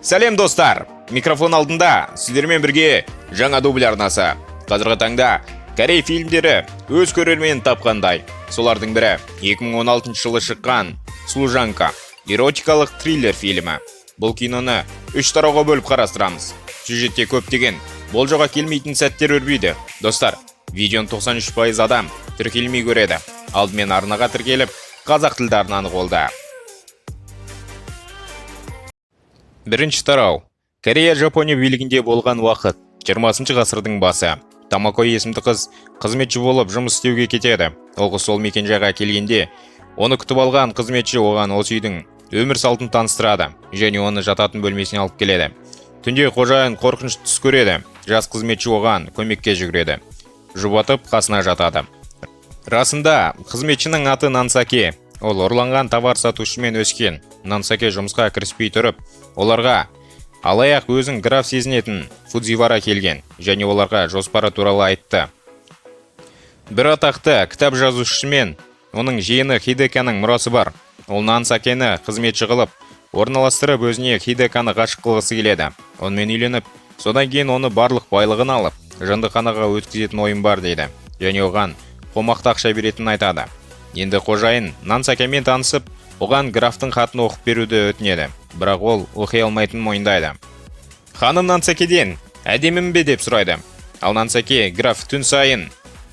Сәлем достар, микрофон алдында сіздермен бірге жаңа дубль арнасы. Қазіргі таңда Корей фильмдері өз көрерменін тапқандай. Солардың бірі 2016 жылы шыққан «Служанка» эротикалық триллер фильмі. Бұл киноны 3 тарауға бөліп қарастырамыз. Сюжетте көптеген болжауға келмейтін сәттер өрбиді. Достар, видеоны 93% адам тіркелмей көреді. Алдымен арнаға тіркеліп, қазақ тілді арнаны қолда. Бірінші тарау. Корея Жапония билігінде болған уақыт 20 ғасырдың басы. Тамако есімді қыз қызметші болып жұмыс істеуге кетеді. Ол қыз сол мекенжайға келгенде, оны күтіп алған қызметші оған осы үйдің өмір салтын таныстырады және оны жататын бөлмесіне алып келеді. Түнде қожайын қорқынышты түс көреді. Жас қызметші оған көмекке жүгіреді. Жұбатып қасына жатады. Расында, қызметшінің аты Нансаке. Ол ұрланған товар сатушымен өскен. Нансаке жұмысқа кіріспей тұрып, оларға алаяқ өзін граф сезінетін Фудзивара келген және оларға жоспары туралы айтты. Бір атақты кітап жазушымен оның жиені Хидеканың мұрасы бар. Ол Нансакені қызметші қылып, орналастырып өзіне Хидеканы ғашық қылғысы келеді. Онымен үйленіп, содан кейін оны барлық байлығын алып, жындыханаға өткізетін ойым бар дейді. Және оған қомақты ақша беретінін айтады. Енді қожайын Нансакемен танысып, оған графтың хатын оқып беруді өтінеді. Бірақ ол оқи алмайтынын мойындайды. Ханым Нансакеден әдемім бе деп сұрайды. Ал Нансаке граф түн сайын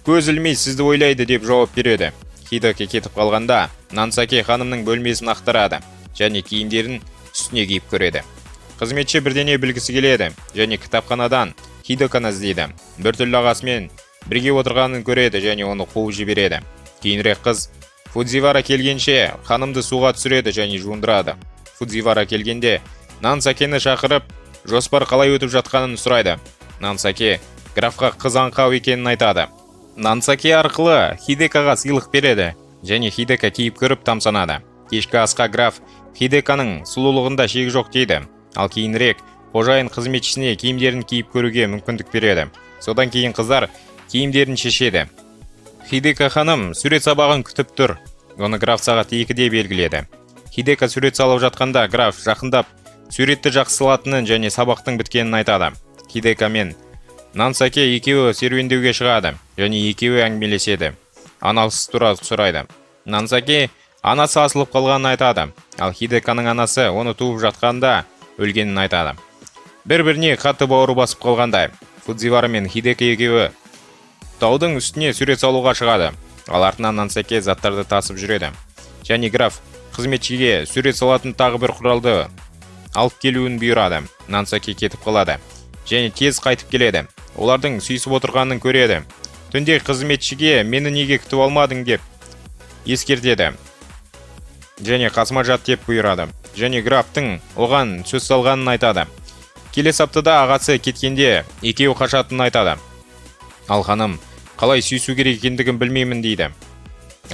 көз ілмей сізді ойлайды деп жауап береді. Хидеке кетіп қалғанда Нансаке ханымның бөлмесін ақтарады және киімдерін үстіне киіп көреді. Қызметші бірдене білгісі келеді және кітапханадан Хидеканы іздейді. Біртүрлі ағасымен бірге отырғанын көреді және оны қуып жібереді. Кейінірек қыз Фудзивара келгенше ханымды суға түсіреді және жуындырады. Фудзивара келгенде Нансакені шақырып, жоспар қалай өтіп жатқанын сұрайды. Нансаке графқа қыз аңқау екенін айтады. Нансаке арқылы Хидекаға сыйлық береді және Хидека киіп көріп тамсанады. Кешкі асқа граф Хидеканың сұлулығында шек жоқ дейді. Ал кейінірек қожайын қызметшісіне киімдерін киіп көруге мүмкіндік береді. Содан кейін қыздар киімдерін шешеді. Хидека ханым сурет сабағын күтіп тұр. Оны граф сағат 2-де белгіледі. Хидека сурет салып жатқанда граф жақындап суретті жақсылатынын және сабақтың біткенін айтады. Хидека мен Нансаке екеуі серуендеуге шығады және екеуі әңгімелеседі. Анасы туралы сұрайды. Нансаке анасы асылып қалғанын айтады. Ал Хидеканың анасы оны туып жатқанда өлгенін айтады. Бір-біріне қатты бауыры басып қалғандай. Фудзивара мен Хидека екеуі таудың үстіне сурет салуға шығады. Ал артынан Нансаке заттарды тасып жүреді. Және граф қызметшіге сурет салатын тағы бір құралды алып келуін бұйырады. Нансаке кетіп қалады және тез қайтып келеді. Олардың сүйісіп отырғанын көреді. Түнде қызметшіге мені неге күтіп алмадың деп ескертеді. Және қасыма жат деп бұйырады. Және графтың оған сөз салғанын айтады. Келесі аптада ағасы кеткенде екеуі қашатынын айтады. Ал ханым қалай сүйісу керек екендігін білмеймін дейді.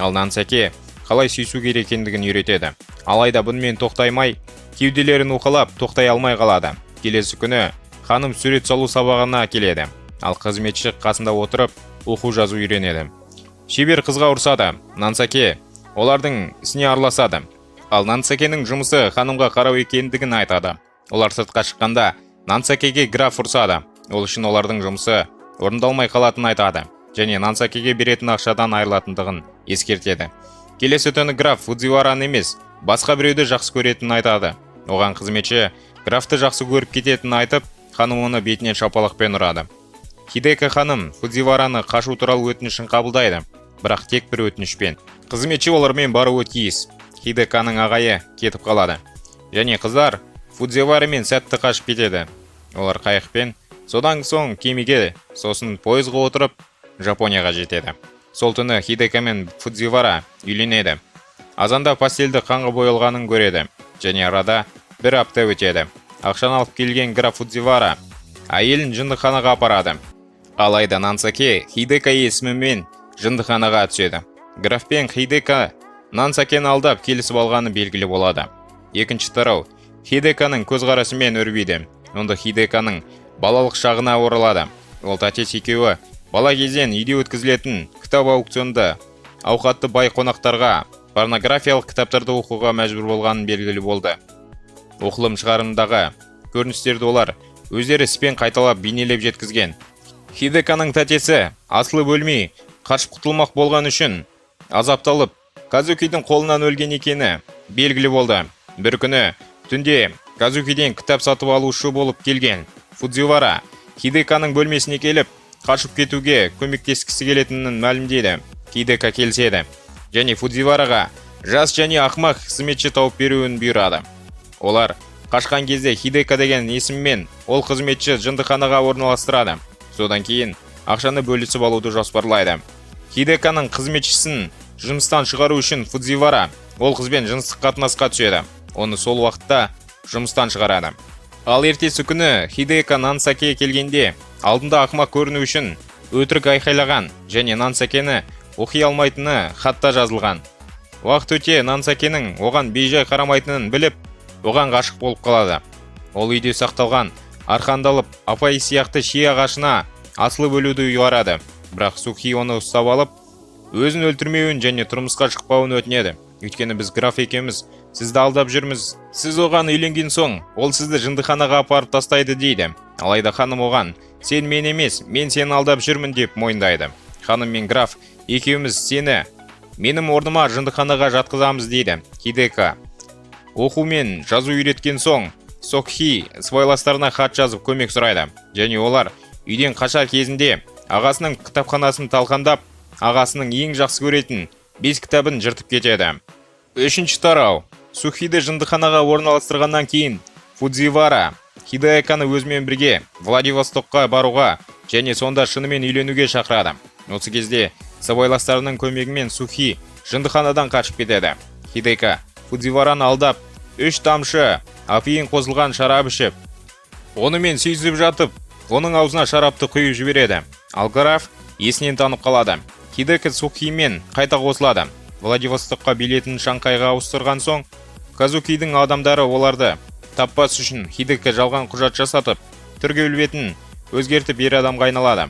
Ал Нансаке қалай сүйісу керек екендігін үйретеді. Алайда бұнымен тоқтаймай, кеуделерін уқалап тоқтай алмай қалады. Келесі күні ханым сурет салу сабағына келеді. Ал қызметші қасында отырып оқу жазу үйренеді. Шебер қызға ұрсады. Нансаке олардың ісіне араласады. Ал Нансакенің жұмысы ханымға қарау екендігін айтады. Олар сыртқа шыққанда Нансакеге граф ұрсады. Ол үшін олардың жұмысы орындалмай қалатынын айтады және Нансакеге беретін ақшадан айырылатындығын ескертеді. Келесі түні граф Фудзивараны емес, басқа біреуді жақсы көретінін айтады. Оған қызметші графты жақсы көріп кететінін айтып, ханым оны бетінен шапалақпен ұрады. Хидека ханым Фудзивараны қашу туралы өтінішін қабылдайды, бірақ тек бір өтінішпен. Қызметші олармен баруы тиіс. Хидеканың ағайы кетіп қалады. Және қыздар Фудзиварамен сәтті қашып кетеді. Олар қайықпен, содан соң кемеге, сосын пойызға отырып, Жапонияға жетеді. Сол түні Хидека мен Фудзивара үйленеді. Азанда пастельді қанға боялғанын көреді. Және арада бір апта өтеді. Ақшаны алып келген граф Фудзивара әйелін жындыханаға апарады. Алайда Нансаке Хидека есімімен жындыханаға түседі. Граф пен Хидека Нансакені алдап келісіп алғаны белгілі болады. Екінші тарау. Хидеканың көзқарасымен өрбиді. Онда Хидеканың балалық шағына оралады. Ол тәтес екеуі бала кезден үйде өткізілетін кітап аукционында ауқатты бай қонақтарға порнографиялық кітаптарды оқуға мәжбүр болғанын белгілі болды. Оқылым шығарымдағы көріністерді олар өздері іспен қайталап бейнелеп жеткізген. Хидеканың тәтесі асылып өлмей қашып құтылмақ болған үшін азапталып Казукидің қолынан өлген екені белгілі болды. Бір күні түнде Казукиден кітап сатып алушы болып келген Фудзивара Хидеканың бөлмесіне келіп, қашып кетуге көмектескісі келетінін мәлімдеді. Хидека келіседі және Фудзивараға жас және ақымақ қызметші тауып беруін бұйырады. Олар қашқан кезде Хидека деген есіммен ол қызметші жындыханаға орналастырады. Содан кейін ақшаны бөлісіп алуды жоспарлайды. Хидеканың қызметшісін жұмыстан шығару үшін Фудзивара ол қызбен жыныстық қатынасқа түседі. Оны сол уақытта жұмыстан шығарады. Ал ертесі күні Хидека Нансакеге келгенде алдында ақымақ көріну үшін өтірік айқайлаған және Нансакені оқи алмайтыны хатта жазылған. Уақыт өте Нансакенің оған бейжай қарамайтынын біліп, оған ғашық болып қалады. Ол үйде сақталған арқандалып апай сияқты шие ағашына асылып өлуді ұйғарады. Бірақ Сухи оны ұстап алып, өзін өлтірмеуін және тұрмысқа шықпауын өтінеді. Өйткені біз граф екеуміз сізді алдап жүрміз. Сіз оған үйленген соң, ол сізді жындыханаға апарып тастайды дейді. Алайда ханым оған, сен мен емес, мен сені алдап жүрмін деп мойындайды. Ханым мен граф екеуміз сені менің орныма жындыханаға жатқызамыз дейді. Хидека оқу мен жазу үйреткен соң, Сухи сыбайластарына хат жазып көмек сұрайды. Және олар үйден қашар кезінде ағасының кітапханасын талқандап, ағасының ең жақсы көретін 5 кітабын жыртып кетеді. 3-ші тарау. Сухиді жындыханаға орналастырғаннан кейін Фудзивара Хидеканы өзімен бірге Владивостокқа баруға және сонда шынымен үйленуге шақырады. Осы кезде сыбайластарының көмегімен Сухи жындыханадан қашып кетеді. Хидека Фудзивараны алдап 3 тамшы апиын қосылған шарап ішіп, онымен сүйісіп жатып, оның аузына шарапты құйып жібереді. Ал граф есінен танып қалады. Хидека Сухимен қайта қосылады. Владивостокқа билетін Шанхайға ауыстырған соң, Казукидің адамдары оларды таппас үшін Хидека жалған құжат жасатып, тіркеу бетін өзгертіп ер адамға айналады.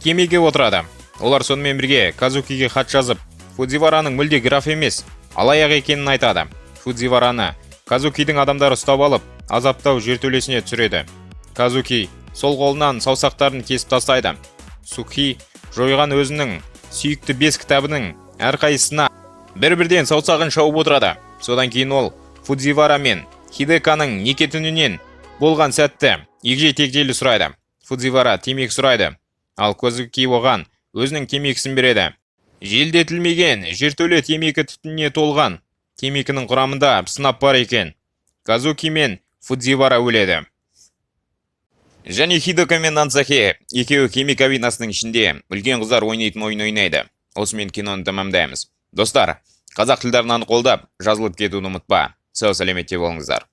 Кемеге отырады. Олар сонымен бірге Казукиге хат жазып, Фудзивараның мүлде граф емес, алаяқ екенін айтады. Фудзивараны Казукидің адамдары ұстап алып, азаптау жертөлесіне түсіреді. Казуки сол қолынан саусақтарын кесіп тастайды. Сухи жойған өзінің сүйікті 5 кітабының әрқайсысына бір-бірден саусағын шауып отырады. Содан кейін ол Фудзивара мен Хидеканың неке түнінен болған сәтті егжей-тегжейлі сұрайды. Фудзивара темекі сұрайды, ал Казуки оған өзінің темекісін береді. Желдетілмеген жертөле темекі түтініне толған. Темекінің құрамында сынап бар екен. Казуки мен Фудзивара өледі. Және Хидека мен Нансаке екеуі кеме кабинасының ішінде үлкен қыздар ойнайтын ойын ойнайды. Осымен киноны тамамдаймыз. Достар, қазақ тілдерін анық қолдап, жазылып кетуді ұмытпа. Сау сәлеметте болыңыздар.